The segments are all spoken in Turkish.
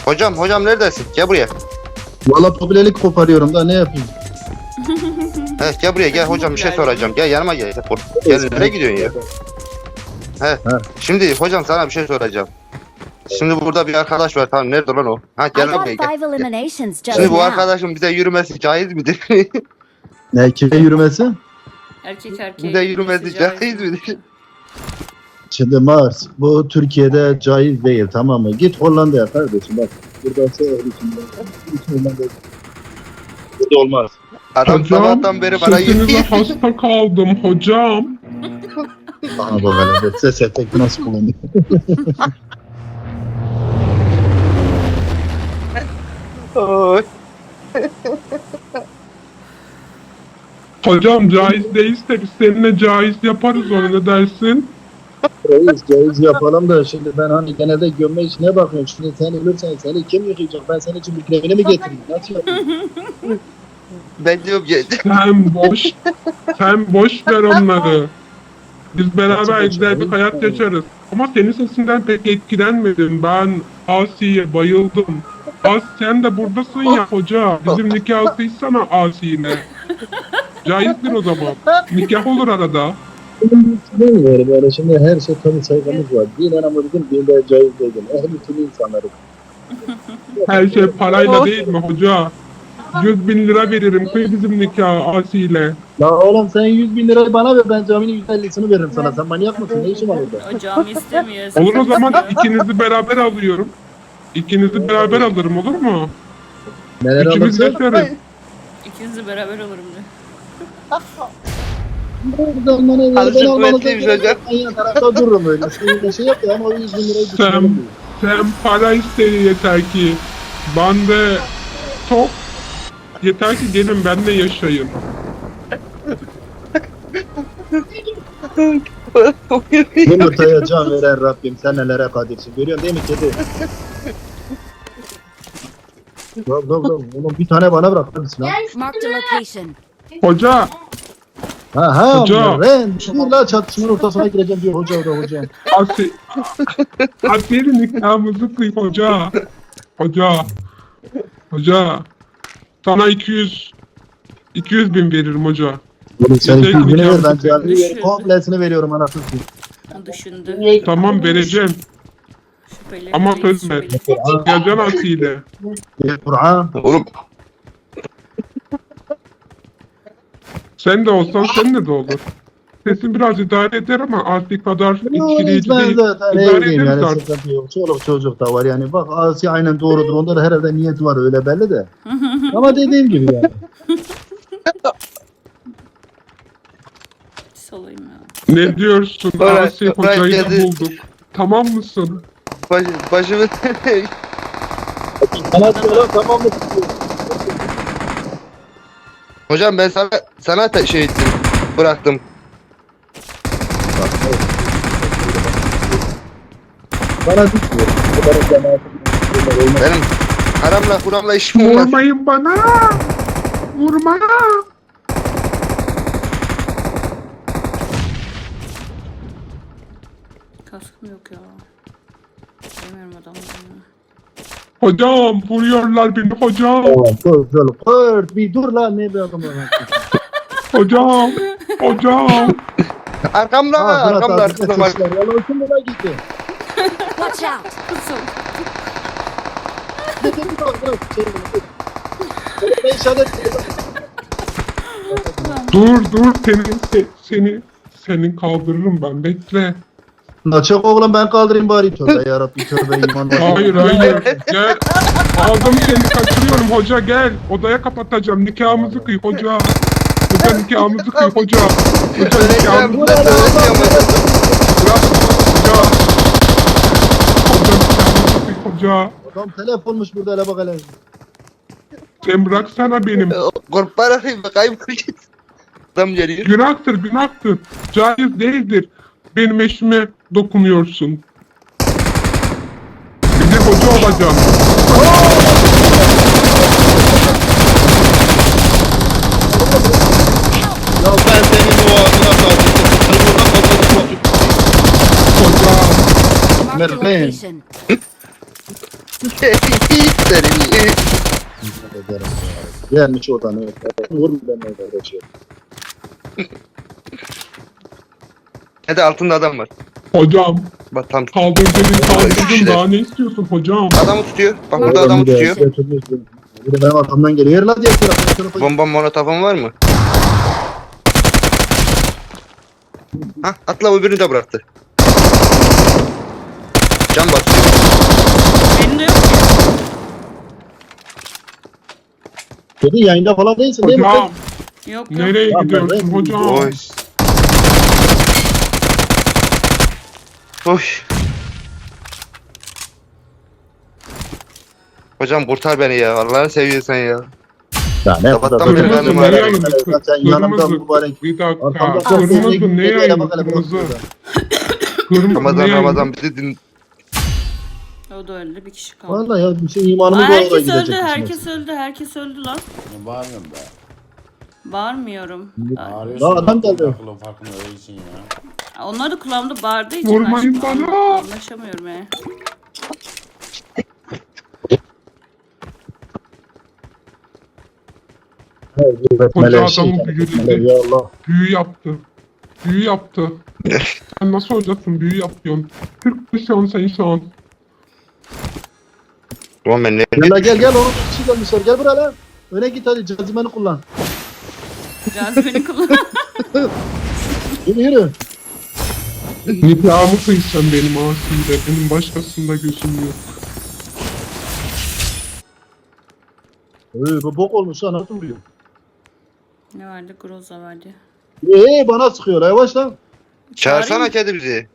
Hocam neredesin? Gel buraya. Valla popülerlik koparıyorum da ne yapayım? Evet gel buraya gel hocam bir şey soracağım. Gel yanıma gel. Gel nereye gidiyorsun ya? He. Şimdi hocam sana bir şey soracağım. Şimdi burada bir arkadaş var tamam nerede lan o? Ha I gel got buraya gel. 5 eliminations just Şimdi bu now. arkadaşın bize yürümesi caiz midir? Ne kime yürümesi? Erkek erkeğe. bize yürümesi yürümesi caiz midir? Şimdi Mars bu Türkiye'de caiz değil tamam mı? Git Hollanda'ya kardeşim bak. Burada Hollanda'ya. Burada olmaz. Adam sabahtan beri bana sesinize hasta kaldım hocam. Aha bak hele ses efekti nasıl kullanıyor? Oy. Hocam caiz değilse biz seninle caiz yaparız onu ne dersin? Reis caiz yapalım da şimdi ben hani genelde gömme işine bakıyorum. Şimdi sen ölürsen seni kim yıkayacak? Ben senin için mikrofonu mi getireyim? Nasıl yapayım? Ben diyorum ki Sen boş ver onları. Biz beraber güzel bir hayat yaşarız. Ama senin sesinden pek etkilenmedim. Ben Asi'ye bayıldım. Asi sen de buradasın ya hoca. Bizim nikah kıysana Asi'yle. Caizdir o zaman. Nikah olur arada. Bilmiyorum yani şimdi her şey tabii saygımız var. Din anamızın dinde caiz değil. Ehli tüm insanları. Her şey parayla değil mi hoca? 100.000 lira veririm kıy bizim nikah Asi'yle. La oğlum sen 100.000 lirayı bana ver ben caminin %50'sini veririm sana. Sen manyak mısın? Ne işin var orada? O cami istemiyor. Olur o zaman ikinizi beraber alıyorum. İkinizi beraber alırım olur mu? Neler İkimiz alırsa? yaşarız. İkinizi beraber alırım diyor. Alışık kuvvetliymiş hocam. Ben yan tarafta dururum öyle. Şimdi şey yap ya ama o 100.000 lirayı düşünelim. Sen para istedi yeter ki. Ben de çok yeter ki gelin benimle yaşayın. Yumurtaya can veren Rabbim sen nelere kadirsin. Görüyorsun değil mi kedi? Oğlum bir tane bana bırak mısın ha? Marked a location. Hoca, Ha Hoca. ben şurada çatışmanın ortasına gireceğim diyor hoca. Asiye'nin nikahımızı kıy hoca. Hoca. Sana 200.000 veririm hoca. Oğlum sen Yeter ki 200 bin ver ben nikahımızı canlı kıy. komplesini veriyorum anasını satayım. O düşündü. Tamam vereceğim. Şüpheli. Ama reis söz ver. şüpheli. Geleceksin Asiye'yle. Kur'an. Oğlum Sen de olsan seninle de olur. Sesin biraz idare eder ama Asi kadar etkileyici Ben değil. zaten İdare evliyim ederiz yani artık. sıkıntı yok. Çoluk çocuk da var yani. Bak Asi aynen doğrudur. Onda da herhalde niyet var öyle belli de. Ama dediğim gibi yani. Salayım ya. Ne diyorsun? Bırak, Asi bırak hocayı da dedi. bulduk. Tamam mısın? başımı... Bana söyle tamam mı? Hocam ben sana da şey ettim. Bıraktım. Bana düşmüyor. Benim cemaatim. Benim haramla kuramla işim olmaz. Vurmayın bana! Vurma! Kaskım yok ya. Bilmiyorum adamları. Hocam vuruyorlar beni hocam. Dur bir dur lan ne bir adam var. Hocam. Arkamda arkamda. Yalan şimdi de gitti. Watch out. Ben işaret Dur senin kaldırırım ben bekle. Naçak oğlum ben kaldırayım bari tövbe yarabbim tövbe iman. Hayır gel. Aldım seni kaçırıyorum hoca gel. Odaya kapatacağım nikahımızı kıy hoca. Hoca nikahımızı kıy hoca. Hoca nikahımızı kıy. Bırak hoca. Hoca nikahımızı kıy hoca. Adam telefonmuş burada hele bak hele. Sen bıraksana benim. Korkma arayayım bakayım. Adam geliyor. Günahtır. Caiz değildir. Benim eşime dokunuyorsun. Bir de hoca olacağım. Ya ben senin o ağzına sağlayayım. Hoca. Marked a Merhaba. location. Seni. Gelmiş oradan evet. Vurma ben orada kaçıyor. Hadi altında adam var. Hocam Bak tam kaldır dedin Üç kaldırdın kişiler. daha ne istiyorsun hocam? adamı tutuyor. Bak burada adamı tutuyor. Burada benim arkamdan geliyor. Yer lan diğer tarafa. Bomba monotafon var mı? Hah atla öbürünü de bıraktı. Can basıyor. Benim de yok ki. Dedi yayında falan değilsin değil mi? Hocam Yok yok. nereye Tamam, gidiyorsun ben- hocam? Oy. Oy. Hocam kurtar beni ya. Allah'ını seviyorsan ya. Ya ne Sabahtan kadar beri böyle benim böyle aramda. böyle sen yanımda mübarek. Bir dakika. Arkamda Kırmızı ne yayın? Kırmızı. Kırmızı ne Ramazan yayın? Ramazan bizi din... O da öldü, bir kişi kaldı. Vallahi ya bir şey imanımı Aa, bu arada herkes gidecek. öldü, herkes öldü, herkes öldü lan. Ne bağırıyorsun be? Bağırmıyorum. Bağırıyorsun. Daha adam geldi. Aklın farkında öyle için ya. Onlar da kulağımda bağırdığı için Vurmayın aşkım, bana. anlaşamıyorum yani. Hoca adamı büyüledi. Ya Allah. Büyü yaptı. Büyü yaptı. Sen nasıl hocasın? Büyü yapıyorsun. Türk dışan sen şu an. Ulan ben ne? Gel oğlum bir kişi gelmişler. Gel buraya lan. Öne git hadi cazimeni kullan. Cazibeni kullan. Yürü. Nikahımı kıysan benim asiyle. Benim başkasında gözüm yok. Bu bok olmuş ha nasıl vuruyor? Ne vardı? Groza vardı. Bana sıkıyor yavaş lan. Çağırsana kedi bizi.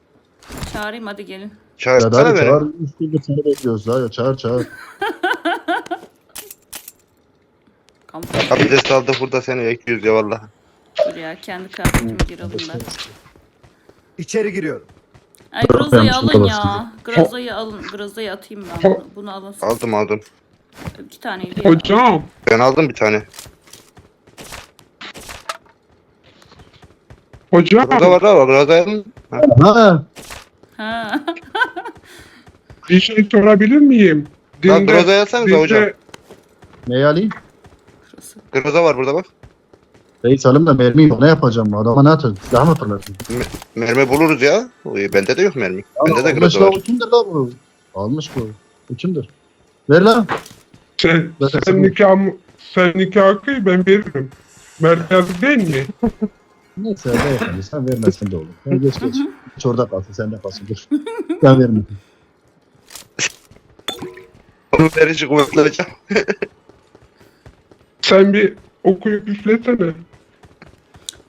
Çağırayım, hadi gelin. Ya Çağırsana hadi beni. çağır. Üstünde seni bekliyoruz daha ya çağır. Kamp Abdest aldı burada seni bekliyoruz ya vallahi. dur ya, kendi kıyafetime gir alayım ben. İçeri giriyorum. Ay Groza'yı Yapmış, alın bu ya. kadar Groza'yı alın. Groza'yı atayım ben. Bunu alın. Aldım. 2 taneydi ya. Hocam. Ben aldım bir tane. Hocam. Burada var da burada. Ha. Ha. Bir şey sorabilir miyim? Lan Groza yazsanıza hocam. Neyi alayım? Şurası. Groza var burada bak. Reis alayım da mermi yok. Ne yapacağım? Adama ne atacağım? Silah mı fırlatayım? Mermi buluruz ya. Oy, bende de yok mermi. Bende de Almış groza la var. o kimdir la bu? Almış bu. Bu kimdir? Ver lan. Sen, Zaten sen nikah kıy ben veririm. Merkez değil mi? Neyse beyefendi sen vermezsin de olur. Geç. Hiç orada kalsın sende kalsın dur. Ben vermem. Onun verici kuvvetli hocam. Sen bir okuyup üflesene.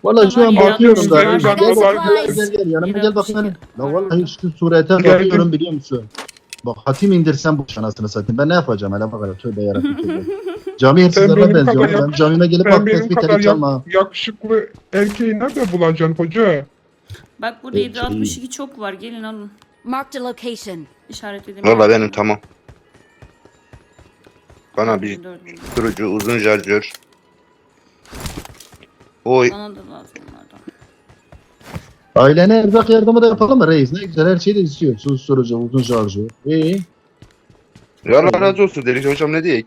Vallahi şu an Tamam ya, bakıyorum da. ben Gel, supplies. gel yanıma gel bak hani. Yine La vallahi şu surete Geldim. bakıyorum biliyor musun? Bak hatim indirsen bu şanasını satayım. Ben ne yapacağım hele bak hele. Tövbe yarabbim tövbe. Cami hırsızlarına benim benziyor. kadar Ben camime gelip Sen bak benim tespih kadar teli çalma. ha. yakışıklı erkeği nerede bulacaksın hoca? Bak burada Evet, 762 çok var. Gelin alın. Marked a location. İşaretledim. Valla benim tamam. Bana bir 4 buldum. durucu uzun şarjör. Oy. Bana da lazım onlardan. Ailene erzak yardımı da yapalım mı reis? Ne güzel her şeyi de istiyor. Susturucu, uzun şarjı. İyi. Ya Allah razı olsun dedik hocam ne diyeyim.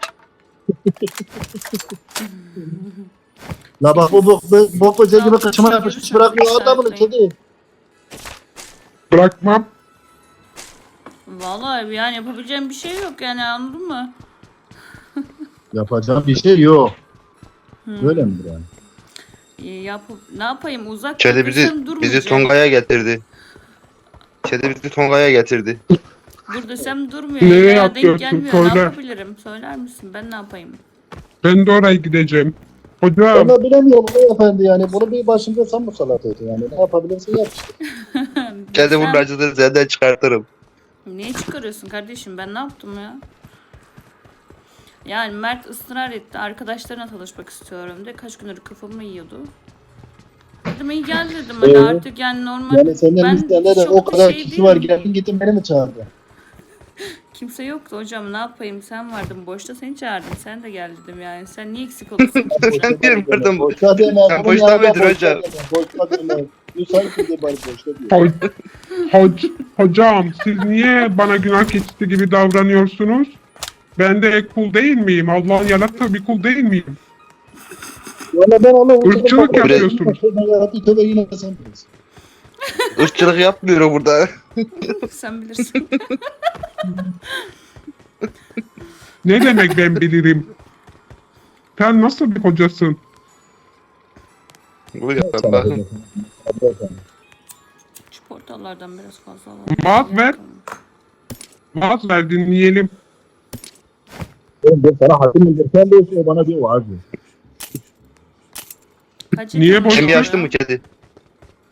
La bak bu bok böceği gibi kaçıma yapışmış bırakmıyor adamını kedi. Bırakmam. Vallahi yani yapabileceğim bir şey yok yani, anladın mı? Yapacağım bir şey yok. Böyle midir yani? Ne yapayım, uzak Kedi durdursam bizi durmayacak. Tonga'ya getirdi. Kedi bizi Tonga'ya getirdi. Dur desem durmuyor. Nereye Ya, denk atıyorsun? gelmiyor. Ne Söyle. yapabilirim? Söyler misin? Ben ne yapayım? Ben de oraya gideceğim. Hocam. Valla bilemiyorum beyefendi yani. Bunu bir başımda sen musallat et yani. Ne yapabilirsin yap işte. Kedi Desem- bunun acıdır senden çıkartırım. Niye çıkarıyorsun kardeşim? Ben ne yaptım ya? Yani Mert ısrar etti. Arkadaşlarına tanışmak istiyorum de. Kaç gündür kafamı yiyordu. Dedim iyi gel dedim. Hadi artık yani normal. Yani senden Ben listende de çok o kadar şey kişi var. değilim. Geldin gittin beni mi çağırdı? Kimse yoktu hocam, ne yapayım, sen vardın boşta, seni çağırdım, sen de gel dedim yani, sen niye eksik olasın? Sen niye vurdun bu? Boşta deme. Sen bunun boşta yanında mıydın hocam? Boşta deme. Bu sanki de bari boşta diyor. Hocam siz niye bana günah keçisi gibi davranıyorsunuz? Ben de kul değil miyim? Allah'ın yarattığı bir kul değil miyim? Valla ben ona Irkçılık yapıyorsunuz. Ben yarattı tövbe yine de sen bilirsin. Irkçılık yapmıyor burada. Sen bilirsin. Ne demek ben bilirim? Sen nasıl bir hocasın? Bu yapalım. Şu portallardan biraz fazla alalım. Vaat ver. Vaat ver dinleyelim. Ben sana hakim indir. Sen de o bana diyor vaaz diyor. Kaç Niye yapıyorsun boş- Gemi ya? açtın mı kedi?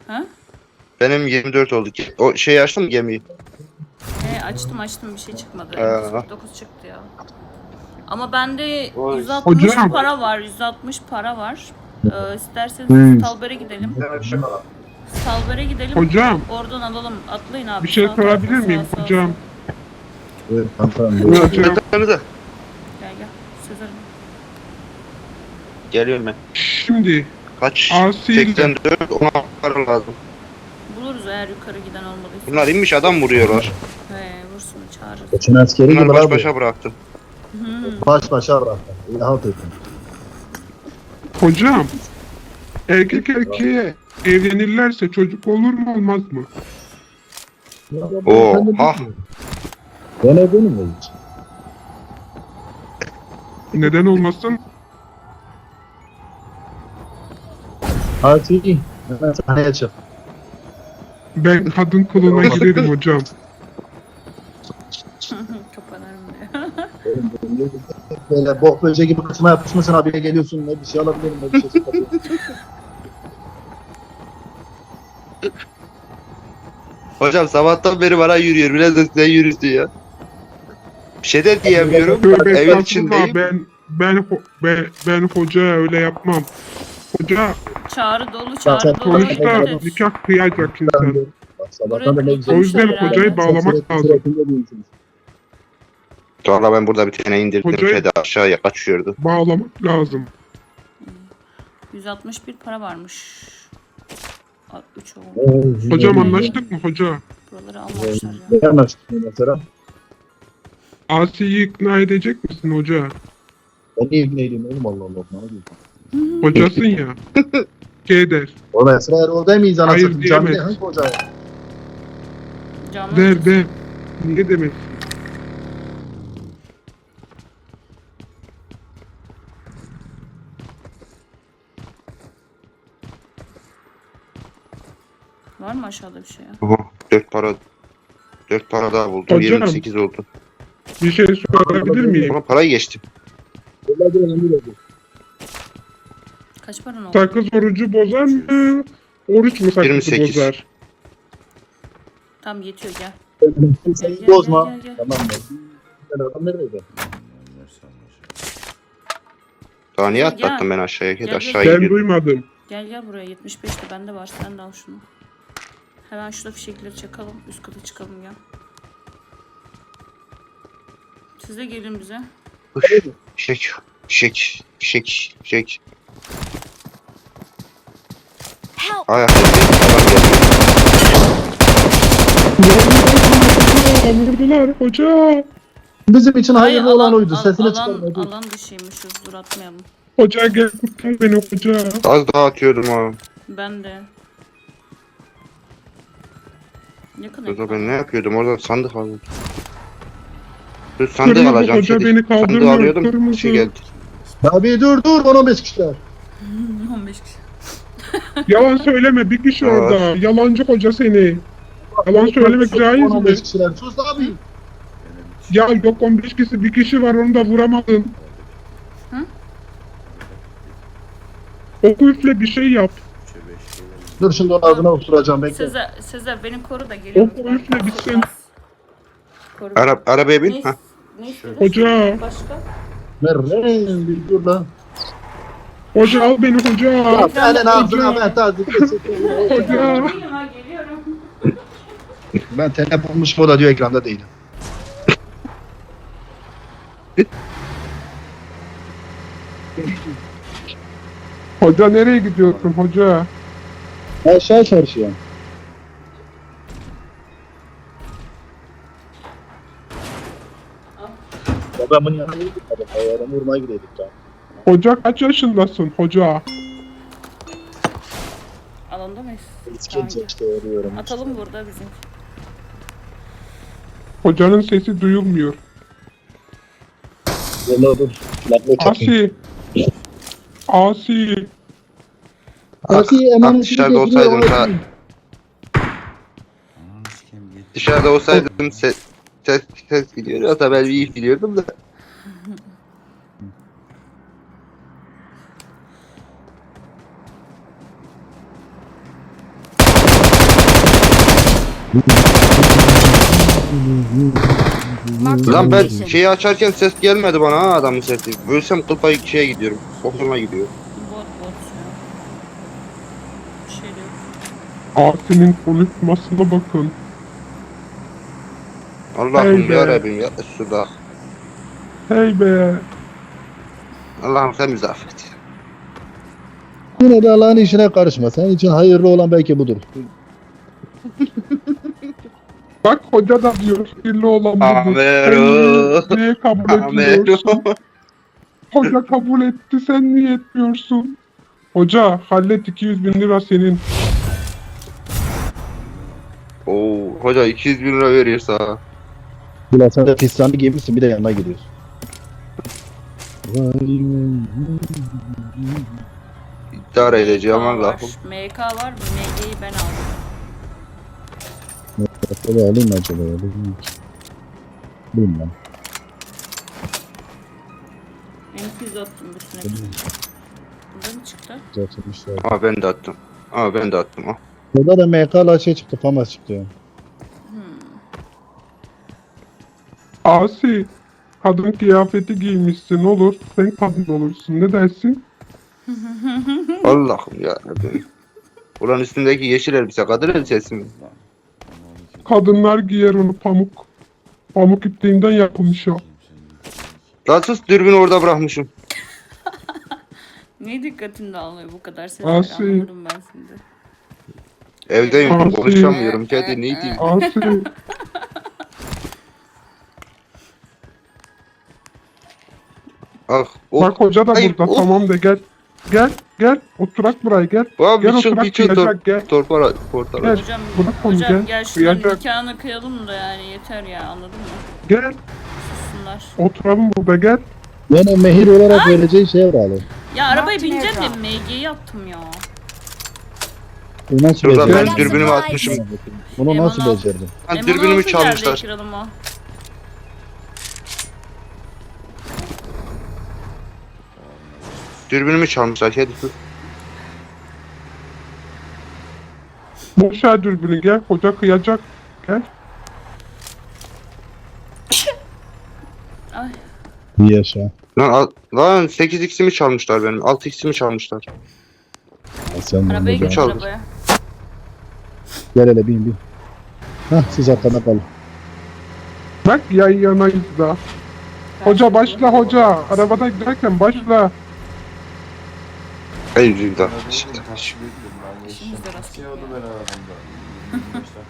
Ha? Benim 24 oldu. O şeyi açtın mı gemiyi? Açtım bir şey çıkmadı. Aa. 49 çıktı ya. Ama bende Oy. 160 Hocam. para var. 160 para var. İsterseniz Stalber'e gidelim. Stalber'e gidelim. Hocam Oradan alalım. Atlayın abi. bir şey Sağ sorabilir tarafa, miyim sağ, hocam? Evet tamam. Hocam Hocam. Gel. Sezar'ım. Geliyorum ben. şimdi Kaç? Asi 84, 10 para lazım. Buluruz eğer yukarı giden olmadıysa. Bunlar inmiş adam vuruyorlar. Vursun çağırırız. Geçen askeri Bunlar gibi baş abi. başa bıraktım. Baş başa bıraktı. İlahat ettim. hocam erkek erkeğe evlenirlerse çocuk olur mu olmaz mı? Oha. Ben evdenim de hiç. Neden olmasın? Hadi hemen sahneye çık. Ben kadın kılığına girerim hocam. Kapanarım diyor. Böyle bok böceği gibi kısma yapışmasın abiye geliyorsun ne bir şey alabilirim ne bir şey satabilirim. Hocam sabahtan beri bana yürüyor. Biraz da sen yürüsün ya. Bir şey de diyemiyorum. Tövbe Evin estağfurullah, içindeyim. ben hoca öyle yapmam. Hoca Çağrı dolu Sen dolu. sonuçta Dikkat et. nikah kıyacak insan. Bak sabahtan da ne O güzel. yüzden Herhalde. hocayı bağlamak lazım. Sürekli diyorsunuz. Sonra ben burada bir tane indirdim. Hocayı- Kedi aşağıya kaçıyordu. Bağlamak lazım. 161 para varmış. 3 oldu. Hocam anlaştık mı hoca? Buraları almamışlar ya. Ne anlaştık mesela? Asi'yi ikna edecek misin hoca? Ben niye ibneydim oğlum Allah Allah. Bana diyorsun. Hocasın ya. Şey der. Oğlum Esra orada mıyız Hayır, anasını? Camide diyemez. hangi hoca ya? Camlar Der. Niye demek? var mı aşağıda bir şey ya? Oho, 4 para daha buldum. Hocam. 28 oldu. Bir şey sorabilir miyim? Ona parayı geçtim. Vallahi bir önemli oldu. Kaç paran oldu? Sakız orucu bozar mı? Oruç mu sakızı 28. bozar? Tam yetiyor gel. Kimseyi Gel, bozma. gel, gel. Tamam mı? Ben adam neredeydi? Daha niye Gel. atlattım ben aşağıya? Kedi Gel, aşağı Ben gidiyor. duymadım. Gel buraya 75'te bende var sen de al şunu. Hemen şurada fişekleri çakalım üst kata çıkalım ya. Siz de gelin bize. Fişek. Help! Ayakta bir adam geldi. Vurdular hoca. Bizim için Ay, hayırlı olan oydu. Sesini alan, çıkarmadı. alan dışıymışız dur atmayalım. Hoca gel kurtar beni hoca. Az daha atıyordum ha. Ben de. Yakın Burada ekran. ben ne yapıyordum? Orada sandık aldım. Dur sandık Kırmızı alacağım. hoca Kedi. beni kaldırmıyor, Sandığı alıyordum. Bir kırmızı. şey geldi. Abi dur 15 kişiler. 15 kişi. Yalan söyleme bir kişi Evet. orada. Yalancı hoca seni. Yalan söylemek caiz mi? 15 kişiler. Sus abi. Ya yok 15 kişi bir kişi var onu da vuramadın. Hı? Oku üfle bir şey yap. Dur şimdi onun ağzına oturacağım bekle. Sezer beni koru da geliyorum. Oku üfle bitsin. Koru. Arabaya bin. Ne, Ha. ne istedin? Hoca. Başka? Merhaba bir dur lan. Hoca al beni hoca. Ya senin ağzına ben tazik. Hoca. Geliyorum ha geliyorum. Ben telefonmuş moda diyor ekranda değilim. Hoca nereye gidiyorsun hoca? Aşağı çarşıya. Babamın yanına gittik. Adam vurmaya gidiyorduk ya. Hoca kaç yaşındasın hoca? Alanda mıyız? İskence işte arıyorum. Atalım burada bizim. Hocanın sesi duyulmuyor. Valla dur. Lakla çakayım. Asi. Asi emanetini dışarıda getiriyor, olsaydım ta- Asi. Ananı sikeyim git. Dışarıda olsaydım ses gidiyor. Yoksa ben iyi gidiyordum da. Marked a Lan ben location. şeyi açarken ses gelmedi bana ha adamın sesi. Ölsem kıl payı şeye gidiyorum. Bokuma gidiyor. Bot ya. Bir şey de yok. Asi'nin konuşmasına bakın. Allah'ım Hey be. ya Rabbim ya suda. Hey be. Allah'ım sen bizi affet. Yine de Allah'ın işine karışma. Senin için hayırlı olan belki budur. Bak hoca da diyor. Kirli olan budur. Amero. Sen niye kabul Amero. etmiyorsun? Hoca kabul etti. Sen niye etmiyorsun? Hoca hallet 200 bin lira senin. Oo, hoca 200 bin lira veriyorsa. Ulan sen de fistanı giymişsin bir de yanına gidiyorsun. İdare edeceğim MK var. Allah'ım. MK var. MK'yi ben aldım. Şöyle alayım mı acaba? Bilmem. M200 attım üstüne. Burada mı çıktı? Zaten işte. Ama ben de attım. Ama ben de attım. Ha. Burada da MK'la şey çıktı, FAMAS çıktı ya. Asi. Kadın kıyafeti giymişsin olur. Sen kadın olursun. Ne dersin? Allah'ım ya Rabbim. Ulan üstündeki yeşil elbise kadın elbisesi mi? Kadınlar giyer onu pamuk. Pamuk ipliğinden yapılmış o. Lan sus dürbünü orada bırakmışım. Niye dikkatini dağılıyor bu kadar ses? Asi. Anlamadım ben şimdi. Evdeyim Asi. konuşamıyorum. Kedi ne diyeyim? Asi. Ah. Oh. Bak hoca da Hayır, burada. oh. Tamam de gel. Gel. Oturak buraya gel. Abi Gel bir çık oturak bir çık kıyacak gel. torpara portal. Gel. Hocam, Bırak onu hocam gel. gel şunların Kıyacak. nikahını kıyalım da yani yeter ya anladın mı? Gel. Sussunlar. Oturalım burada gel. Yani mehir olarak vereceği şeye bağlı. Ya arabaya Marked bineceğim de airdrop. MG'yi attım ya. Bunu nasıl Şuradan becerdin? ben dürbünümü atmışım. Bunu nasıl Eman al. becerdin? Lan M16 dürbünümü geldi çalmışlar. ekranıma. Dürbünümü çalmışlar. Kedi sus. Boş ver dürbünü gel. Hoca kıyacak. Gel. Ay İyi yaşa. Lan 8x'imi çalmışlar benim. 6x'imi çalmışlar. Sen de arabaya hocam. git çaldı. arabaya. Gel hele bin. Hah siz arkada kalın. Bak yan yanayız da. Hoca başla hoca. Arabada giderken başla. Hayır yüzünden. İşimiz de rast Şey oldu gitmiyor. ben aramda. 25 dakika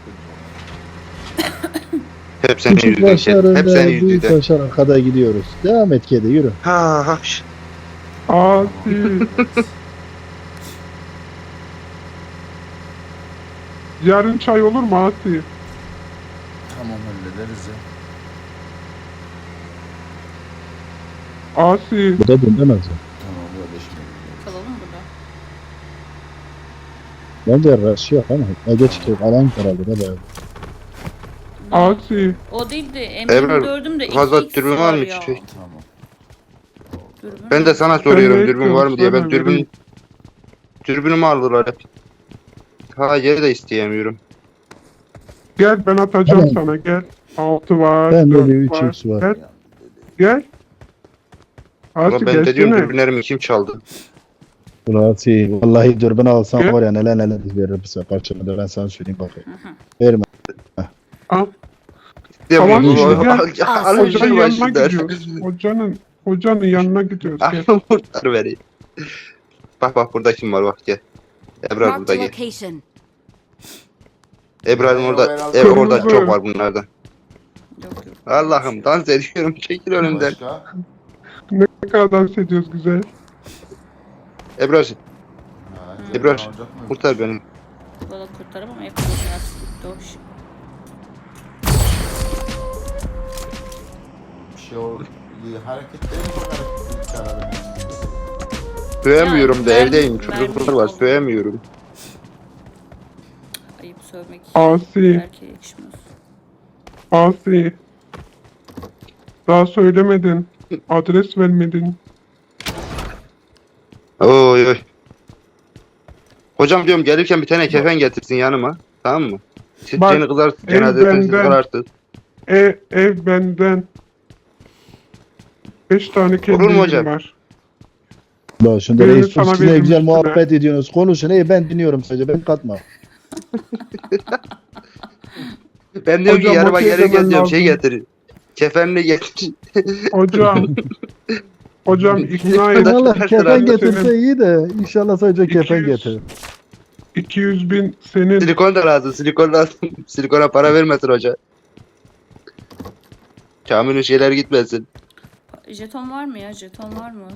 Hep senin Küçük yüzünden. başlar Kedi. Hep önde, senin büyük yüzünden. başlar arkada gidiyoruz. Devam et kedi yürü. Ha ha. Asi. Yarın çay olur mu Asi? Tamam hallederiz ya. Asi. Bu da dinlemez ya. Tamam kardeşim. Kalalım burada. Bence rush yok ama. Ece çıkıyor. Alan herhalde de böyle. Asi. O değil de Emre, M24'üm de fazla 2x dürbün var mı? ya. Şey. Tamam. Dürbün Ben de var. sana ne soruyorum dürbün var mı diye. Ben istiyorsun? Söyle, dürbünümü aldılar hep. Ha yeri de isteyemiyorum. Gel ben atacağım Tamam. sana gel. 6 var. Ben de 4 bir var. 3x var. Gel. Gel. Ulan Asi ben de diyorum gelsene. dürbünlerimi kim çaldı? Ulan vallahi dürbün alsan Gel. var ya neler verir bize parçaladı. Ben sana söyleyeyim bakayım. Verme. Al. Tamam Tamam, işte gel. Alın Hocanın şu yanına başından. gidiyoruz. Hocanın yanına gidiyoruz. Gel. Alın kurtar beni. Bak burada kim var bak gel. Ebrar Marked a burada gel. location. Ebrar'ın orada, Kırmızı. orada çok var bunlardan. Yok yok. Allah'ım dans ediyorum. Çekil önümden. Başka? Ne kadar dans ediyoruz güzel. Ebrar Ha, Ebrar, olacak mı? kurtar beni. Valla kurtaramam yakaladım biraz. Doğuş. Bir şey ol. Hareketleri çok hareketli bir arada. Sövemiyorum da Yani evdeyim. ben- Çocuklar var. Sövemiyorum. Ayıp sövmek. Asi. Erkeğe yakışmaz. Asi. Daha söylemedin. Adres vermedin. Oy oy. Hocam diyorum gelirken bir tane kefen getirsin yanıma. Tamam mı? Bak, Seni kızarsın. ev Cenazesini siz benden. kılarsınız. Ev benden. 5 tane Olur kendi mu evim hocam? var. Bak şimdi Birini reis sana üstüne veririm güzel üstüne. muhabbet ediyorsunuz. Konuşun. Ben dinliyorum sadece. Ben katma. Ben diyorum ki Hocam, yanıma okey gelirken demen diyorum şey lazım. getir. Kefenli getir. Hocam. Hocam ikna et. Allah her kefen tarafta getirse senin- iyi de inşallah sadece kefen 200 getir. 200.000 senin. Silikon da lazım. Silikon lazım. Silikona para vermesin hoca. Kamil'in şeyler gitmesin. Jeton var mı ya? Jeton var mı?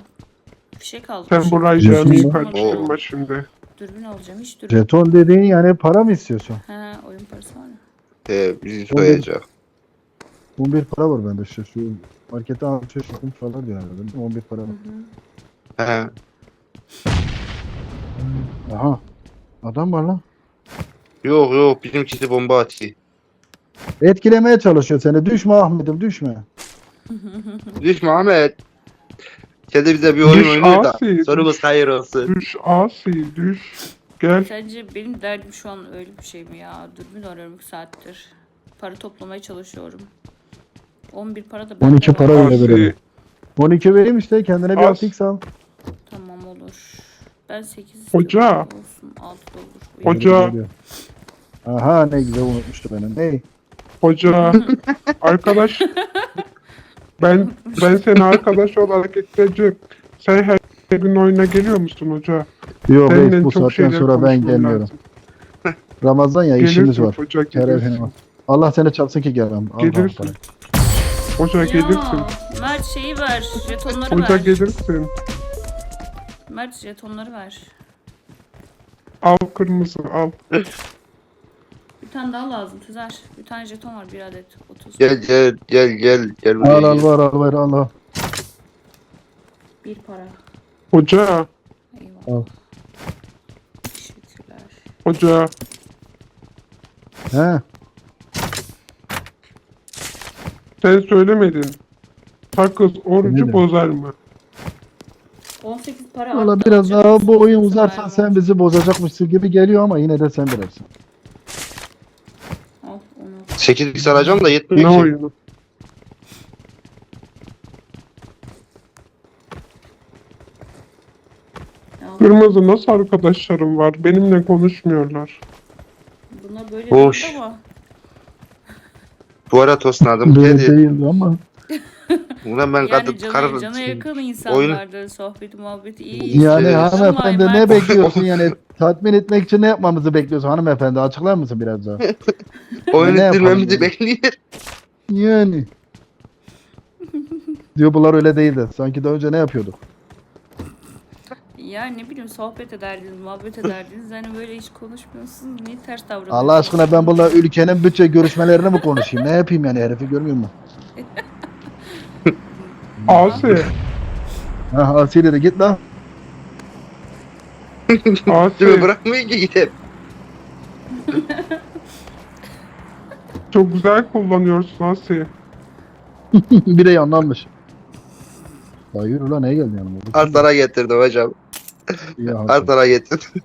Bir şey kaldı. Sen burayı Diyorsun camiyi mu? karıştırma şimdi. Dürbün alacağım. Hiç dürbün. Jeton dediğin yani para mı istiyorsun? He oyun parası var mı? Bizi soyacak. 11 para var bende şu markete alışverişim falan diyor herhalde. 11 para var. He. Aha. Adam var lan. Yok yok bizimkisi bomba atıyor. Etkilemeye çalışıyor seni. Düşme Ahmet'im düşme. Düşme Ahmet. Kedi bize bir oyun Düş oynuyor da. Asi, Sonumuz hayır olsun. Düş Asi düş. Gel. Sence benim derdim şu an öyle bir şey mi ya? Dürbün arıyorum 2 saattir. Para toplamaya çalışıyorum. 11 para da bende 12 var. para öyle Asi. verelim. 12 vereyim işte kendine bir Az. 6x al. Tamam olur. Ben 8 Hoca. istiyorum. Olsun 6 da olur. Hoca. Aha ne güzel unutmuştu benim. Ney? Hoca. Arkadaş. Ben seni arkadaş olarak ekleyeceğim. Sen her gün oyuna geliyor musun hoca? Yok Seninle reis bu çok saatten şeyler sonra ben konuşmam gelmiyorum. lazım. Ramazan ya işimiz Gelirsin var. hoca Kerevin gelirsin. var. Allah seni çarpsın ki gelmem. Al Gelirsin. parayı. Hoca gelirsin. Ya Mert şeyi ver. Jetonları Hoca ver. gelirsin. Mert jetonları ver. Al kırmızı al. Bir tane daha lazım Tüzer. Bir tane jeton var 1 adet. 30. Gel gel gel gel. Gel buraya Al al gel. var al ver al al. 1 para. Hoca. Eyvallah. Al. Teşekkürler. Hoca. He. Sen söylemedin. Sakız orucu Söyledim. bozar mı? 18 para Valla attı. biraz Canım, daha bu oyun sıkıntı uzarsa var sen mı? bizi bozacakmışsın gibi geliyor ama yine de sen bilirsin. Al onu. 8x alacağım da Ne yetmiyor ki. oyunu? Al. Kırmızı nasıl arkadaşlarım var? Benimle konuşmuyorlar. Bunlar böyle Boş. değil ama. Bu ara tosnadım. Böyle Kedi. değildi ama. Ulan ben Yani cana şey, yakın insanlardı. Sohbeti muhabbeti iyi. Yani Evet. hanımefendi Mert. ne bekliyorsun yani tatmin etmek için ne yapmamızı bekliyorsun hanımefendi açıklar mısın biraz daha? oyun Ne yapalım ettirmemizi yani? bekliyor. Yani. Diyor bunlar öyle değildi. Sanki daha önce ne yapıyorduk? Ya ne bileyim sohbet ederdiniz, muhabbet ederdiniz. Hani böyle hiç konuşmuyorsunuz. Niye ters davranıyorsunuz? Allah aşkına ben bununla ülkenin bütçe görüşmelerini mi konuşayım? Ne yapayım yani herifi görmüyor musun? Asi. Ha Asiye de git lan. Değil mi? Asi. Bırakmıyor ki gidip. Çok güzel kullanıyorsun Asi. Bir de yanlanmış. Ya yürü lan neye geldin yanıma? Artlara getirdim hocam. Ya, Artlara getirdim.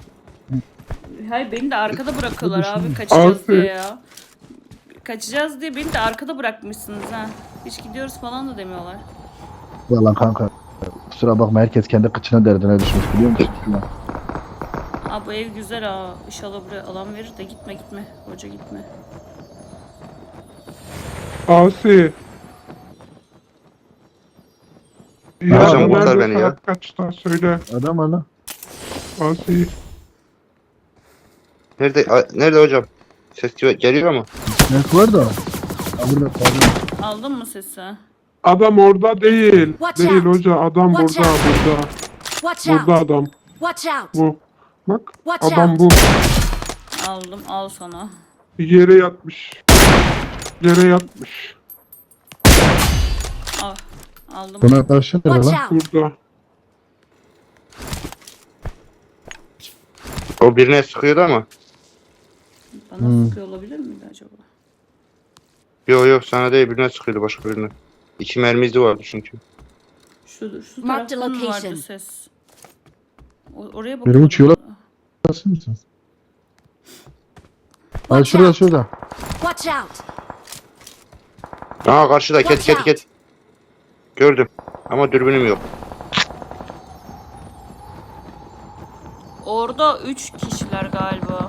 Hayır beni de arkada bırakıyorlar abi kaçacağız Asi. diye ya. Kaçacağız diye beni de arkada bırakmışsınız ha. Hiç gidiyoruz falan da demiyorlar. Yalan kanka. Kusura bakma herkes kendi kıçına derdine düşmüş biliyor musun? Ya. Aa bu ev güzel ha. İnşallah buraya alan verir de gitme gitme. Hoca gitme. Asi. Hocam, Ya, kurtar beni ya. nerede saat kaçta söyle. Adam var lan. Asi. Nerede hocam? Ses geliyor mu? Net var da. Ha, burada pardon. Aldın mı sesi? Adam orada değil. Watch Değil out. hoca. Adam Watch burada. out. Burada. Watch Burada out! adam. Watch out! Bu. Bak. Watch Adam out. bu. Aldım, al sana. Yere yatmış. Yere yatmış. Al. Aldım. Buna karşı ne Watch lan? out! Burada. O birine sıkıyordu ama. Bana sıkıyor olabilir miydi acaba? Yok sana değil, birine sıkıyordu, başka birine. 2 mermi izi vardı çünkü. Şu Mark the taraftan vardı location. ses. Oraya Biri bakıyordum. uçuyor lan. Nasıl mısın? Ay şurada şurada. Watch out! Aa karşıda, Watch ket. out. Gördüm. Ama dürbünüm yok. Orada 3 kişiler galiba.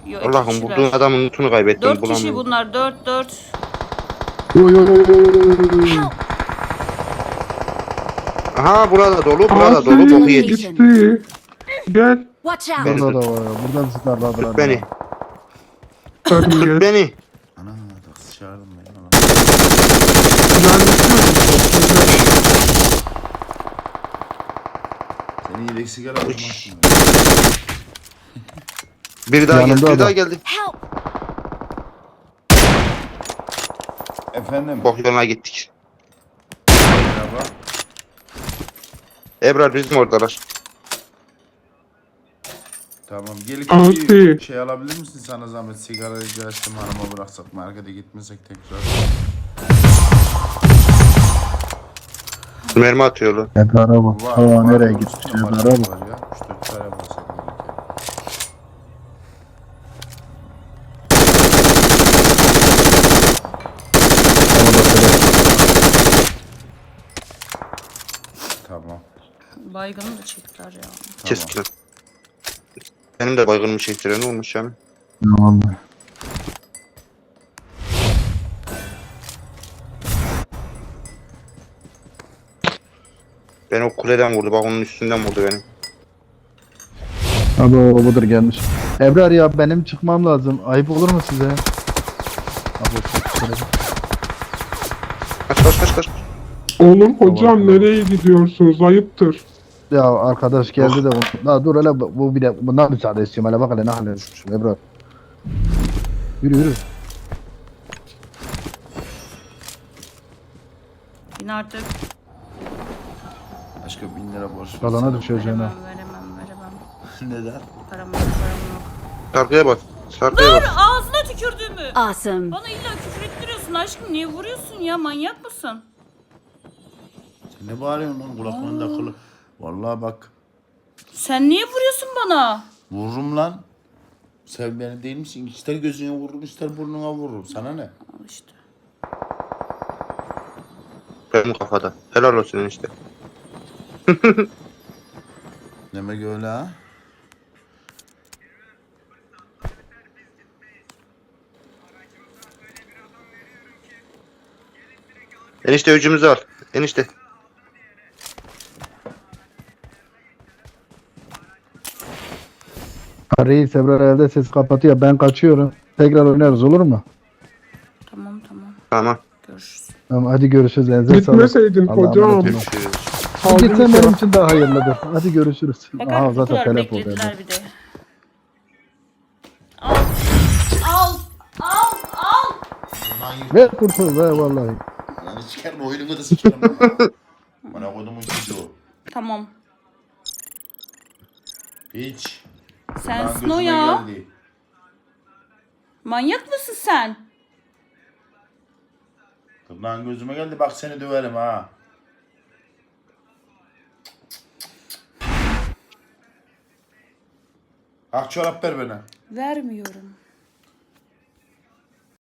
Yok, 2 Allah'ım kişiler. bulduğun adamın lootunu kaybettim. 4 kişi bulamıyorum. bunlar. 4. Yo yo yo yo yo yo. Help! Aha burada dolu, burada Asi dolu. Boku yedik. gitti. Gel. Watch out! Ben- Burada da var. Buradan sıkarladılar. Tut beni. Hadi Tut gel. beni. Ana taksi çağırdım beni. Ana. Seni yedek sigara atmazsın. Bir daha Yanımda geldi, bir adam. daha geldi. Help! Efendim. Bok yoluna gittik. Merhaba. Ebrar bizim oradalar. Tamam. Gelip Asi. bir şey alabilir misin sana zahmet? Sigara rica etsem hanıma bıraksak markete gitmesek tekrar. Mermi atıyorlar. Ebrar'a bak. Hava nereye gitti? Var Ebrar'a bak. ya. 3-4 tane bulsak belki. Tamam. Baygını da çektiler ya. Keskin. Benim de baygınımı çektiren olmuş yani. Tamam. Beni o kuleden vurdu. Bak onun üstünden vurdu beni. Abi o budur gelmiş. Ebrar ya benim çıkmam lazım. Ayıp olur mu size? Abi, Kaç. Oğlum hocam nereye gidiyorsunuz? Ayıptır. ya arkadaş geldi de la dur hele bu bir de bundan müsaade istiyorum. Hele bak hele ne hale düşmüşüm Ebrar. Yürü. Bin artık. Başka 1000 lira borç ver. Kalana düşeceğine. Veremem. Neden? Param yok. Sarkıya bak. Sarkıya bak. Ağzına tükürdüğümü. Awesome! Bana illa küfür ettiriyorsun aşkım. Niye vuruyorsun ya? Manyak mısın? Sen ne bağırıyorsun lan? Kulaklarında kılı. Vallahi bak. Sen niye vuruyorsun bana? Vururum lan. Sen beni değil misin? İster gözüne vururum, ister burnuna vururum. Sana ne? Al işte. Benim kafada. Helal olsun işte. Demek öyle ha? Enişte öcümüzü al. Enişte. Reis Ebrar elde ses kapatıyor. Ben kaçıyorum. Tekrar oynarız olur mu? Tamam. Tamam. Görüşürüz. Tamam hadi görüşürüz. Elinize sağlık. Gitmeseydin Allah'a hocam. emanet olun. Görüşürüz. Gitsen benim için daha hayırlıdır. Hadi görüşürüz. Bak Aha bu zaten kadar telef oldu. beklediler bir de. Al. Ver kurtul ver vallahi. Lan sikerim oyunumu da sikerim. Bana kodumun çocuğu. Tamam. Hiç. Sensin Lan o gözüme ya. geldi. Manyak mısın sen? Lan gözüme geldi bak seni döverim ha. Ak çorap ver bana. Vermiyorum.